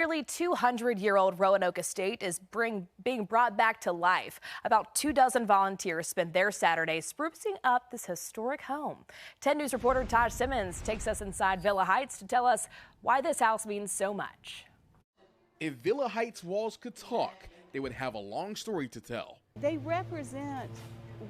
Nearly 200-year-old Roanoke estate is being brought back to life. About 24 volunteers spent their Saturday sprucing up this historic home. 10 News reporter Taj Simmons takes us inside Villa Heights to tell us why this house means so much. If Villa Heights walls could talk, they would have a long story to tell. They represent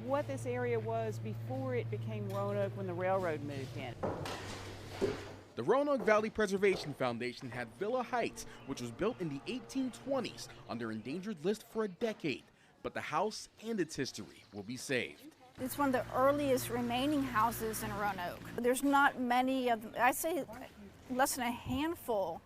what this area was before it became Roanoke when the railroad moved in. The Roanoke Valley Preservation Foundation had Villa Heights, which was built in the 1820s on their endangered list for a decade. But the house and its history will be saved. It's one of the earliest remaining houses in Roanoke. There's not many of them. I say less than a handful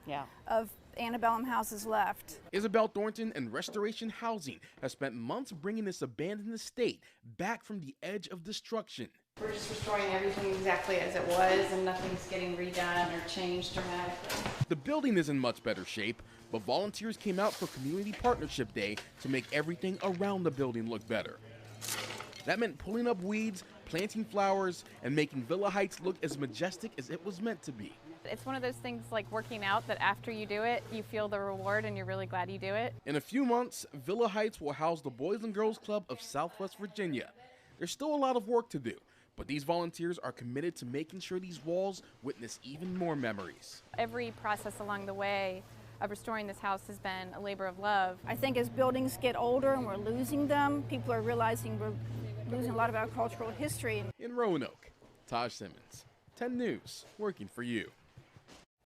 of antebellum houses left. Isabel Thornton and Restoration Housing has spent months bringing this abandoned estate back from the edge of destruction. We're just restoring everything exactly as it was, and nothing's getting redone or changed dramatically. The building is in much better shape, but volunteers came out for Community Partnership Day to make everything around the building look better. That meant pulling up weeds, planting flowers, and making Villa Heights look as majestic as it was meant to be. It's one of those things like working out that after you do it, you feel the reward and you're really glad you do it. In a few months, Villa Heights will house the Boys and Girls Club of Southwest Virginia. There's still a lot of work to do, but these volunteers are committed to making sure these walls witness even more memories. Every process along the way of restoring this house has been a labor of love. I think as buildings get older and we're losing them, people are realizing we're losing a lot of our cultural history. In Roanoke, Taj Simmons, 10 News, working for you.